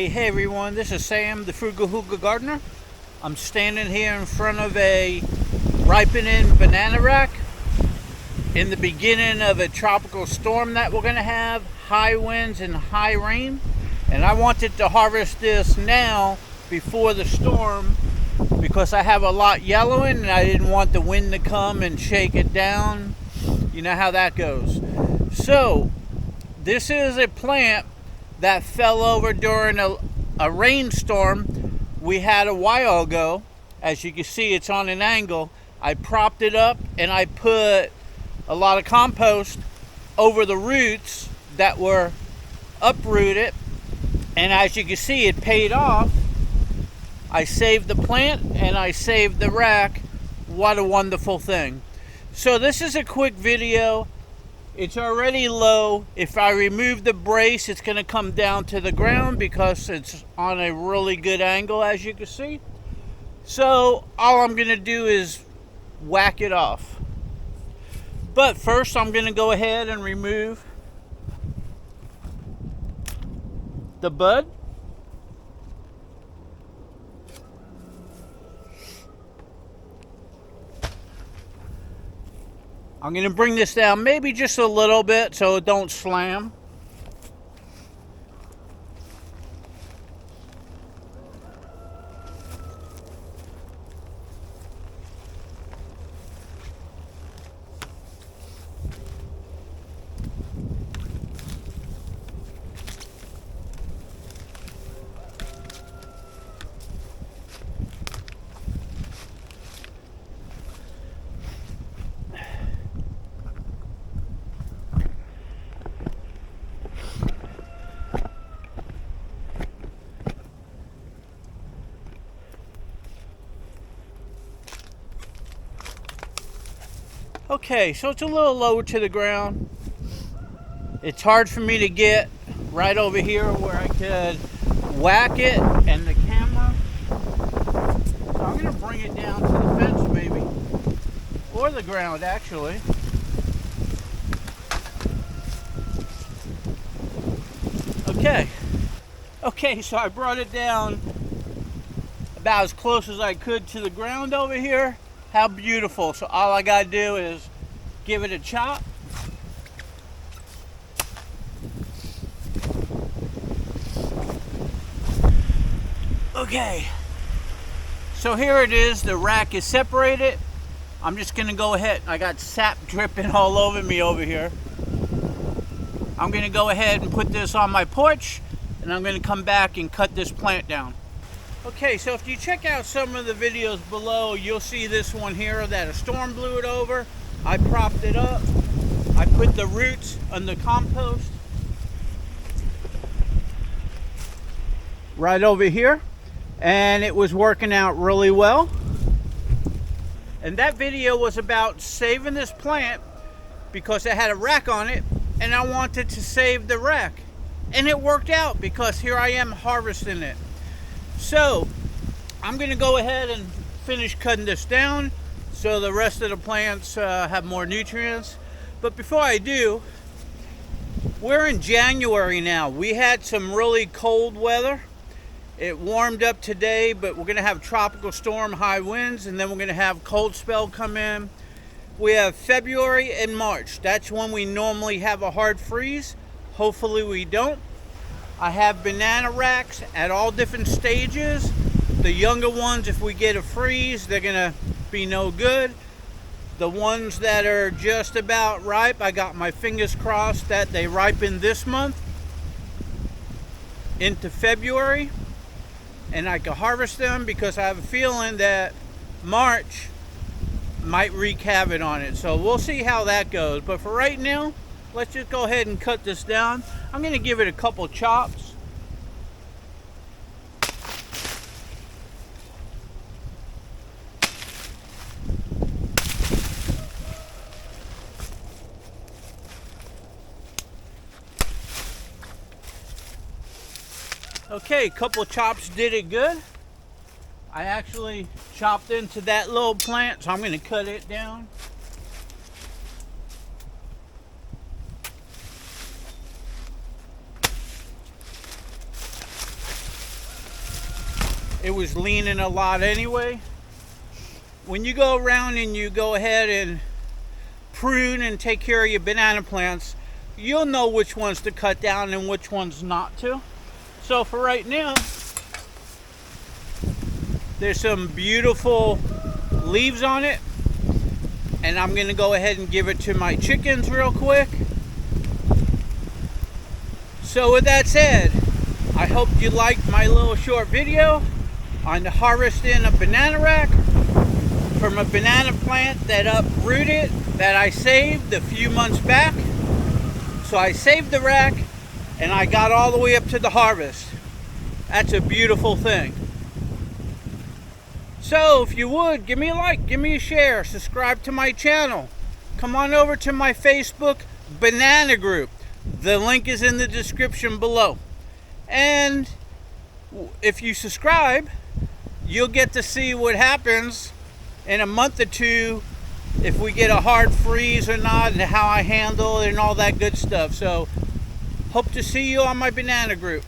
Hey everyone, this is Sam, the Frugal Hugel gardener. I'm standing here in front of a ripening banana rack in the beginning of a tropical storm that we're going to have, high winds and high rain. And I wanted to harvest this now before the storm because I have a lot yellowing and I didn't want the wind to come and shake it down. You know how that goes. So, this is a plant that fell over during a rainstorm we had a while ago. As you can see, it's on an angle. I propped it up and I put a lot of compost over the roots that were uprooted, and as you can see, it paid off. I saved the plant and I saved the rack. What a wonderful thing. So this is a quick video. It's already low. If I remove the brace, it's going to come down to the ground because it's on a really good angle, as you can see. So all I'm going to do is whack it off. But first I'm going to go ahead and remove the bud. I'm going to bring this down maybe just a little bit so it don't slam. Okay, so it's a little lower to the ground. It's hard for me to get right over here where I could whack it and the camera. So I'm going to bring it down to the fence maybe, or the ground actually. Okay, so I brought it down about as close as I could to the ground over here. How beautiful. So all I gotta do is give it a chop. Okay, so here it is. The rack is separated. I'm just gonna go ahead. I got sap dripping all over me over here. I'm gonna go ahead and put this on my porch, and I'm gonna come back and cut this plant down. Okay, so if you check out some of the videos below, you'll see this one here that a storm blew it over. I propped it up. I put the roots on the compost right over here, and it was working out really well. And that video was about saving this plant because it had a rack on it, and I wanted to save the rack. And it worked out because here I am harvesting it. So I'm going to go ahead and finish cutting this down so the rest of the plants have more nutrients. But before I do, we're in January now. We had some really cold weather. It warmed up today, but we're going to have tropical storm, high winds, and then we're going to have cold spell come in. We have February and March. That's when we normally have a hard freeze. Hopefully we don't. I have banana racks at all different stages. The younger ones, if we get a freeze, they're gonna be no good. The ones that are just about ripe, I got my fingers crossed that they ripen this month into February, and I can harvest them because I have a feeling that March might wreak havoc on it. So we'll see how that goes. But for right now, let's just go ahead and cut this down. I'm going to give it a couple chops. Okay, a couple chops did it good. I actually chopped into that little plant, so I'm going to cut it down. It was leaning a lot anyway. When you go around and you go ahead and prune and take care of your banana plants, you'll know which ones to cut down and which ones not to. So for right now, there's some beautiful leaves on it, and I'm gonna go ahead and give it to my chickens real quick. So with that said, I hope you liked my little short video on the harvesting a banana rack from a banana plant that uprooted, that I saved a few months back. So I saved the rack and I got all the way up to the harvest. That's a beautiful thing. So if you would, give me a like, give me a share, subscribe to my channel. Come on over to my Facebook banana group. The link is in the description below. And if you subscribe, you'll get to see what happens in a month or two, if we get a hard freeze or not, and how I handle it and all that good stuff. So hope to see you on my banana group.